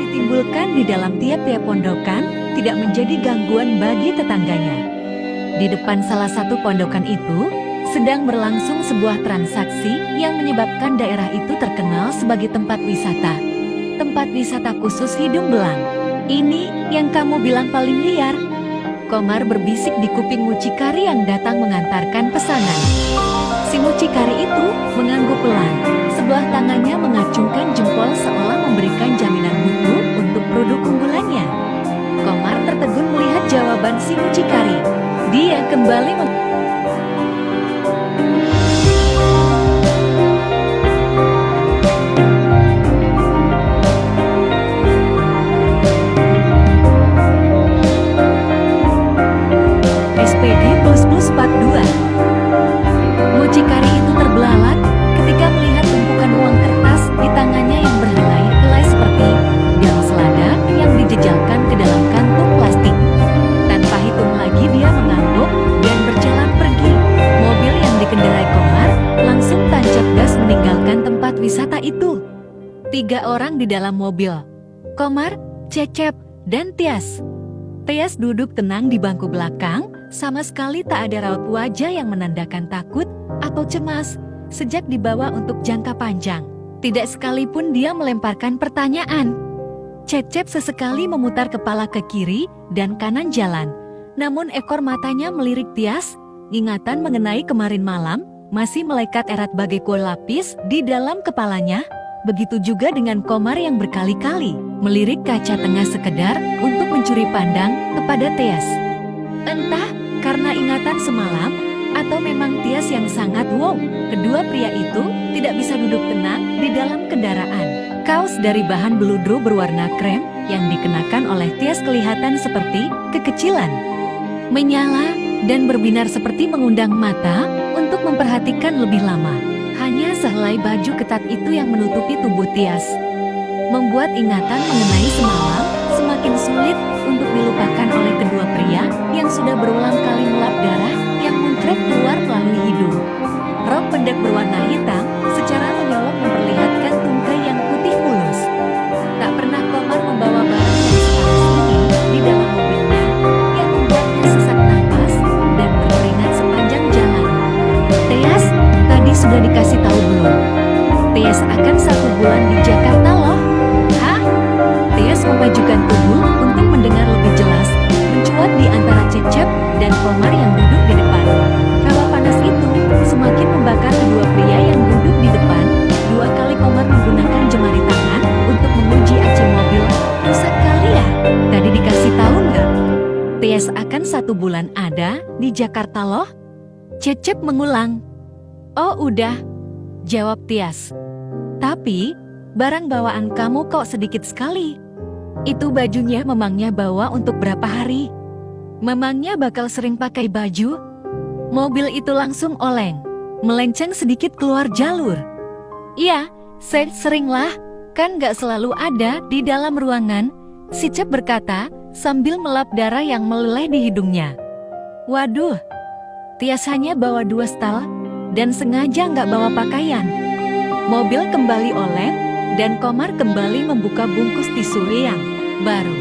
Ditimbulkan di dalam tiap-tiap pondokan tidak menjadi gangguan bagi tetangganya. Di depan salah satu pondokan itu, sedang berlangsung sebuah transaksi yang menyebabkan daerah itu terkenal sebagai tempat wisata. Tempat wisata khusus hidung belang. Ini yang kamu bilang paling liar. Komar berbisik di kuping mucikari yang datang mengantarkan pesanan. Si mucikari itu mengangguk pelan. Sebelah tangannya mengacungkan jempol seolah memberikan jaminan mutu untuk produk unggulannya. Komar tertegun melihat jawaban si mucikari. Dia kembali SPD ++ part 2. Mucikari itu terbelalak ketika melihat tumpukan uang kertas di tangannya yang berhelai-helai seperti daun selada yang dijejalkan ke dalam kantung plastik. Tanpa hitung lagi dia mengangguk dan berjalan pergi. Mobil yang dikendarai Komar langsung tancap gas meninggalkan tempat wisata itu. 3 orang di dalam mobil. Komar, Cecep, dan Tias. Tias duduk tenang di bangku belakang, sama sekali tak ada raut wajah yang menandakan takut atau cemas sejak dibawa untuk jangka panjang. Tidak sekalipun dia melemparkan pertanyaan. Cecep sesekali memutar kepala ke kiri dan kanan jalan. Namun ekor matanya melirik Tias, ingatan mengenai kemarin malam masih melekat erat bagai kuil lapis di dalam kepalanya. Begitu juga dengan Komar yang berkali-kali melirik kaca tengah sekedar untuk mencuri pandang kepada Tias. Entah karena ingatan semalam, atau memang Tias yang sangat wow, kedua pria itu tidak bisa duduk tenang di dalam kendaraan. Kaos dari bahan beludru berwarna krem yang dikenakan oleh Tias kelihatan seperti kekecilan. Menyala dan berbinar seperti mengundang mata untuk memperhatikan lebih lama. Hanya sehelai baju ketat itu yang menutupi tubuh Tias. Membuat ingatan mengenai semalam semakin sulit untuk dilupakan oleh kedua pria yang sudah berulang kali melap darah yang muncrat keluar melalui hidung. Rok pendek berwarna hitam secara menyolok memperlihatkan tungkai yang putih mulus. Tak pernah Komar membawa barang yang sepanas ini di dalam mobilnya yang membuatnya sesak napas dan berkeringat sepanjang jalan. Tias, tadi sudah dikasih tahu belum? Tias akan 1 bulan di Jakarta loh. Hah? Tias memajukan tubuh untuk mendengar lebih jelas, mencuat di antara Cecep dan Komar yang duduk di depan. Hawa panas itu semakin membakar kedua pria yang duduk di depan. 2 kali Komar menggunakan jemari tangan untuk menguji AC mobil. Rusak kali ya? Tadi dikasih tahu nggak? Tias akan 1 bulan ada di Jakarta loh. Cecep mengulang. Oh udah, jawab Tias. Tapi barang bawaan kamu kok sedikit sekali. Itu bajunya memangnya bawa untuk berapa hari? Memangnya bakal sering pakai baju? Mobil itu langsung oleng, melenceng sedikit keluar jalur. Iya, seringlah, kan gak selalu ada di dalam ruangan, si Cep berkata sambil melap darah yang meleleh di hidungnya. Waduh, Tias hanya bawa 2 stal dan sengaja gak bawa pakaian. Mobil kembali oleng dan Komar kembali membuka bungkus tisu yang baru.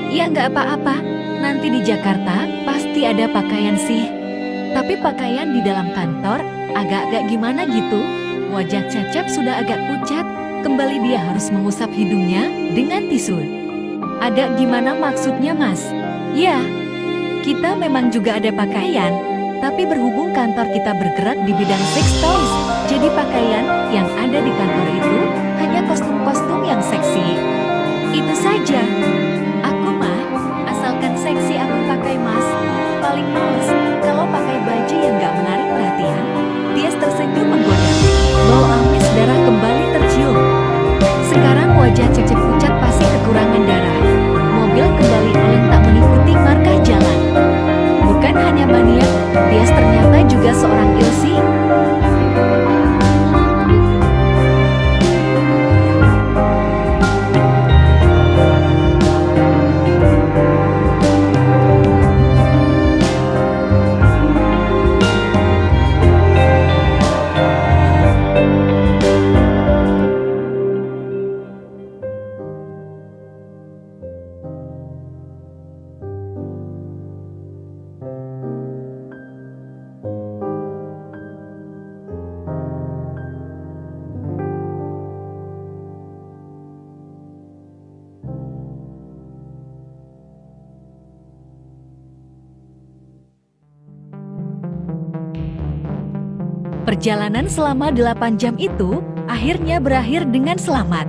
Ya nggak apa-apa, nanti di Jakarta pasti ada pakaian sih. Tapi pakaian di dalam kantor agak-agak gimana gitu. Wajah Cecep sudah agak pucat, kembali dia harus mengusap hidungnya dengan tisu. Agak gimana maksudnya mas? Ya, kita memang juga ada pakaian, tapi berhubung kantor kita bergerak di bidang sex toys, jadi pakaian yang ada di kantor itu hanya kostum-kostum yang seksi. Itu saja. Aku mah, asalkan seksi aku pakai mas. Paling males kalau pakai baju yang gak menarik perhatian. Tias tersenyum menggoda. Bau amis darah kembali tercium. Sekarang wajah Cecep pucat pasti kekurangan darah. Mobil kembali oleng tak mengikuti markah jalan. Bukan hanya maniak, Tias ternyata juga seorang ilsi. Perjalanan selama 8 jam itu akhirnya berakhir dengan selamat.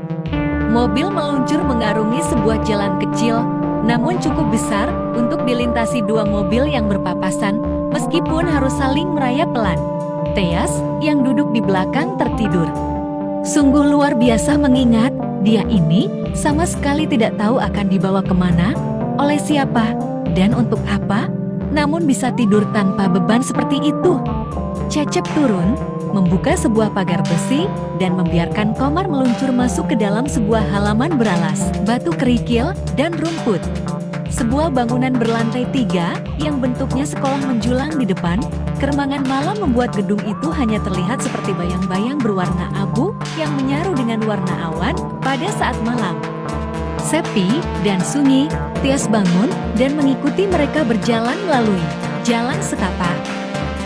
Mobil meluncur mengarungi sebuah jalan kecil, namun cukup besar untuk dilintasi dua mobil yang berpapasan, meskipun harus saling merayap pelan. Theas, yang duduk di belakang, tertidur. Sungguh luar biasa mengingat, dia ini sama sekali tidak tahu akan dibawa kemana, oleh siapa, dan untuk apa, namun bisa tidur tanpa beban seperti itu. Cecep turun, membuka sebuah pagar besi, dan membiarkan Komar meluncur masuk ke dalam sebuah halaman beralas, batu kerikil, dan rumput. Sebuah bangunan berlantai 3 yang bentuknya sekolah menjulang di depan. Keremangan malam membuat gedung itu hanya terlihat seperti bayang-bayang berwarna abu yang menyaru dengan warna awan pada saat malam. Seppi dan Sunyi, Tias bangun dan mengikuti mereka berjalan melalui jalan setapak.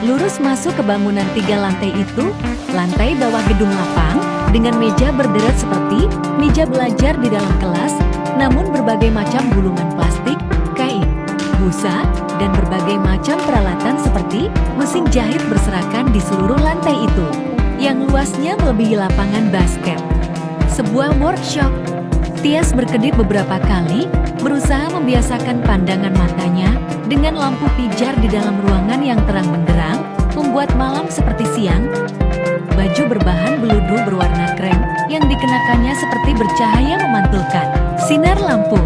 Lurus masuk ke bangunan 3 lantai itu, lantai bawah gedung lapang, dengan meja berderet seperti meja belajar di dalam kelas, namun berbagai macam gulungan plastik, kain, busa, dan berbagai macam peralatan seperti mesin jahit berserakan di seluruh lantai itu, yang luasnya melebihi lapangan basket. Sebuah workshop. Tias berkedip beberapa kali, berusaha membiasakan pandangan matanya dengan lampu pijar di dalam ruangan yang terang benderang, membuat malam seperti siang. Baju berbahan beludu berwarna krem yang dikenakannya seperti bercahaya memantulkan sinar lampu.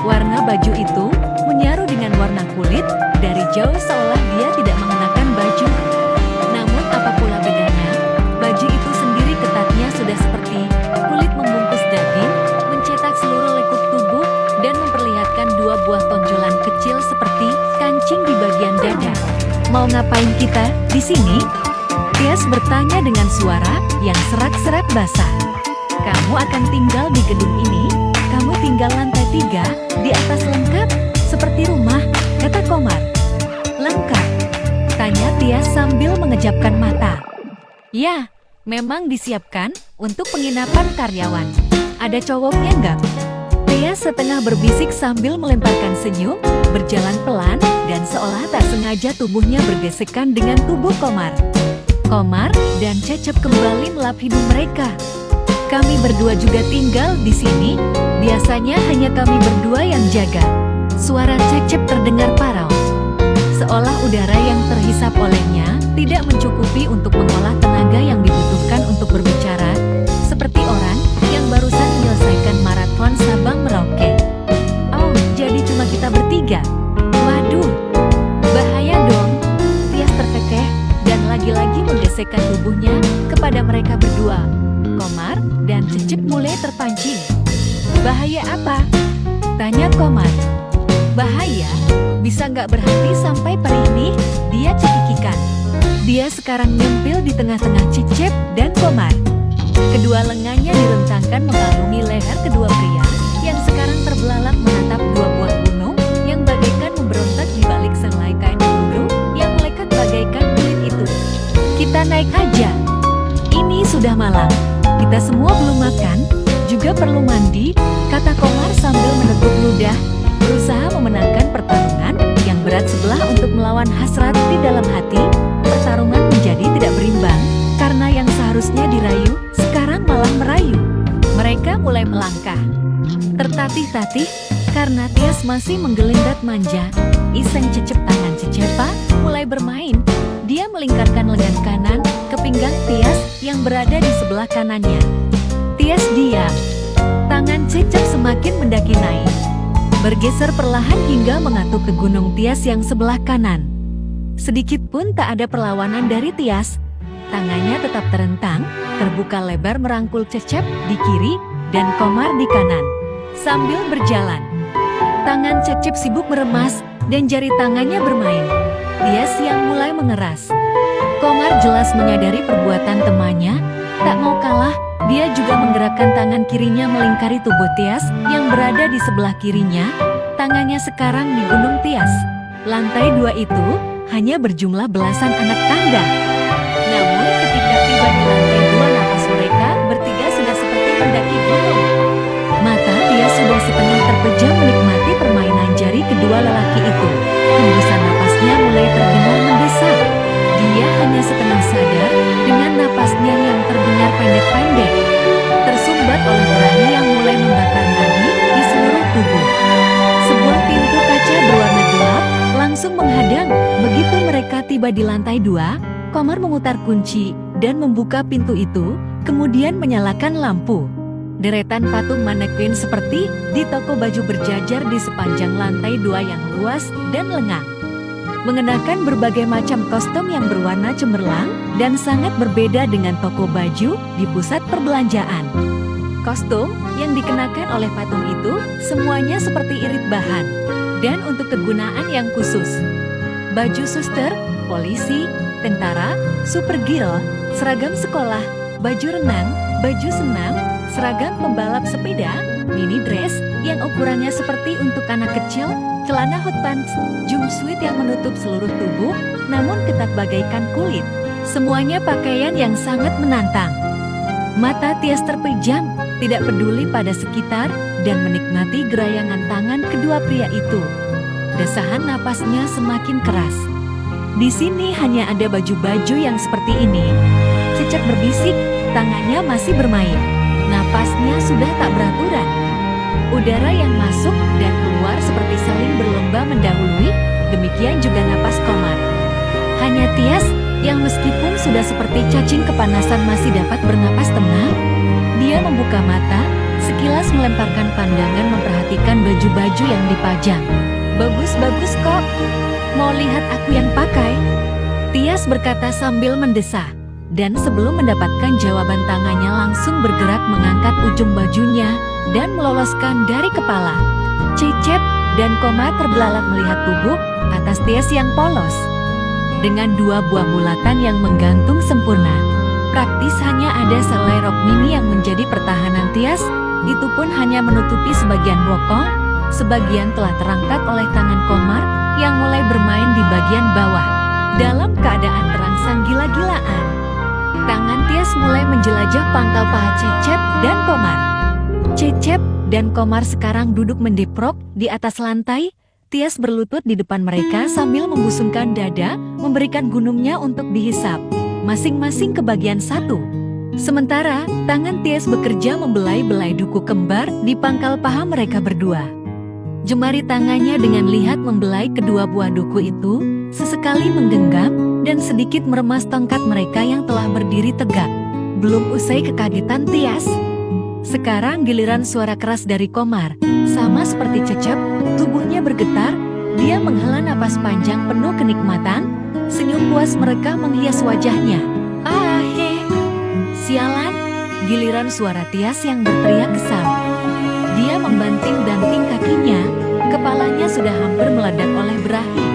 Warna baju itu menyaru dengan warna kulit, dari jauh seolah dia tidak mengenakan baju. Namun apa pula bedanya, baju itu sendiri ketatnya sudah seperti kulit membungkus daging, mencetak seluruh lekuk tubuh, dan memperlihatkan 2 buah tonjolan kecil seperti kancing di bagian dada. Mau ngapain kita di sini? Tias bertanya dengan suara yang serak-serak basah. Kamu akan tinggal di gedung ini, kamu tinggal lantai 3, di atas lengkap, seperti rumah, kata Komar. Lengkap? Tanya Tias sambil mengejapkan mata. Ya, memang disiapkan untuk penginapan karyawan. Ada cowoknya nggak? Tias setengah berbisik sambil melemparkan senyum, berjalan pelan, dan seolah tak sengaja tubuhnya bergesekan dengan tubuh Komar. Komar dan Cecep kembali melap hidung mereka. Kami berdua juga tinggal di sini, biasanya hanya kami berdua yang jaga. Suara Cecep terdengar parau, seolah udara yang terhisap olehnya tidak mencukupi untuk mengolah tenaga yang dibutuhkan untuk berbicara, seperti orang yang barusan menyelesaikan maraton Sabang Merauke. Oh, jadi cuma kita bertiga? Waduh, bahaya dong. Tias terkekeh dan lagi-lagi menggesekkan tubuhnya kepada mereka berdua. Komar dan Cecep mulai terpancing. Bahaya apa? Tanya Komar. Bahaya? Bisa nggak berhenti sampai peri ini? Dia cekikikan. Dia sekarang nyempil di tengah-tengah Cecep dan Komar. Kedua lengannya direntangkan mengalungi leher kedua pria yang sekarang terbelalak menatap 2 buah gunung yang bagaikan memberontak di balik selai kain bulu yang melekat bagaikan kulit itu. Kita naik aja. Ini sudah malam. Kita semua belum makan, juga perlu mandi, kata Komar sambil meneguk ludah, berusaha memenangkan pertarungan yang berat sebelah untuk melawan hasrat di dalam hati. Pertarungan menjadi tidak berimbang, karena yang seharusnya dirayu, sekarang malah merayu. Mereka mulai melangkah, tertatih-tatih, karena Tias masih menggelindat manja. Iseng Cecep tangan Cecepa mulai bermain. Dia melingkarkan lengan kanan ke pinggang Tias yang berada di sebelah kanannya. Tias diam. Tangan Cecep semakin mendaki naik, bergeser perlahan hingga mengatuk ke gunung Tias yang sebelah kanan. Sedikit pun tak ada perlawanan dari Tias. Tangannya tetap terentang, terbuka lebar merangkul Cecep di kiri dan Komar di kanan. Sambil berjalan, tangan Cecep sibuk meremas dan jari tangannya bermain. Tias yang mulai mengeras. Komar jelas menyadari perbuatan temannya, tak mau kalah, dia juga menggerakkan tangan kirinya melingkari tubuh Tias yang berada di sebelah kirinya. Tangannya sekarang di gunung Tias. Lantai 2 itu hanya berjumlah belasan anak tangga. Namun ketika tiba di lantai 2, napas mereka bertiga sudah seperti pendaki gunung. Mata Tias sudah setengah terpejam menikmati permainan jari kedua lelaki itu. Hembusan napasnya mulai terdengar mendesak. Dia hanya setengah sadar tiba di lantai 2, Komar memutar kunci dan membuka pintu itu, kemudian menyalakan lampu. Deretan patung manekin seperti di toko baju berjajar di sepanjang lantai 2 yang luas dan lengang. Mengenakan berbagai macam kostum yang berwarna cemerlang dan sangat berbeda dengan toko baju di pusat perbelanjaan. Kostum yang dikenakan oleh patung itu semuanya seperti irit bahan dan untuk kegunaan yang khusus. Baju suster, polisi, tentara, superhero, seragam sekolah, baju renang, baju senam, seragam pembalap sepeda, mini dress yang ukurannya seperti untuk anak kecil, celana hot pants, jumpsuit yang menutup seluruh tubuh, namun ketat bagaikan kulit. Semuanya pakaian yang sangat menantang. Mata Tias terpejam, tidak peduli pada sekitar, dan menikmati gerayangan tangan kedua pria itu. Desahan napasnya semakin keras. Di sini hanya ada baju-baju yang seperti ini. Cecep berbisik, tangannya masih bermain. Napasnya sudah tak beraturan. Udara yang masuk dan keluar seperti saling berlomba mendahului, demikian juga napas Komar. Hanya Tias, yang meskipun sudah seperti cacing kepanasan masih dapat bernapas tenang. Dia membuka mata, sekilas melemparkan pandangan memperhatikan baju-baju yang dipajang. Bagus-bagus kok. Mau lihat aku yang pakai? Tias berkata sambil mendesah. Dan sebelum mendapatkan jawaban tangannya langsung bergerak mengangkat ujung bajunya dan meloloskan dari kepala. Cecep dan Komar terbelalak melihat tubuh atas Tias yang polos. Dengan dua buah bulatan yang menggantung sempurna. Praktis hanya ada selai rok mini yang menjadi pertahanan Tias, itu pun hanya menutupi sebagian bokong, sebagian telah terangkat oleh tangan Komar yang mulai bermain di bagian bawah. Dalam keadaan terangsang gila-gilaan, tangan Tias mulai menjelajah pangkal paha Cecep dan Komar. Cecep dan Komar sekarang duduk mendeprok di atas lantai. Tias berlutut di depan mereka sambil membusungkan dada, memberikan gunungnya untuk dihisap, masing-masing ke bagian satu. Sementara, tangan Tias bekerja membelai-belai duku kembar di pangkal paha mereka berdua. Jemari tangannya dengan lihat membelai kedua buah duku itu, sesekali menggenggam dan sedikit meremas tongkat mereka yang telah berdiri tegak. Belum usai kekagetan Tias. Sekarang giliran suara keras dari Komar, sama seperti Cecep, tubuhnya bergetar, dia menghela napas panjang penuh kenikmatan, senyum puas mereka menghias wajahnya. Sialan, giliran suara Tias yang berteriak kesal. Dia membanting-banting kakinya, kepalanya sudah hampir meledak oleh berahi.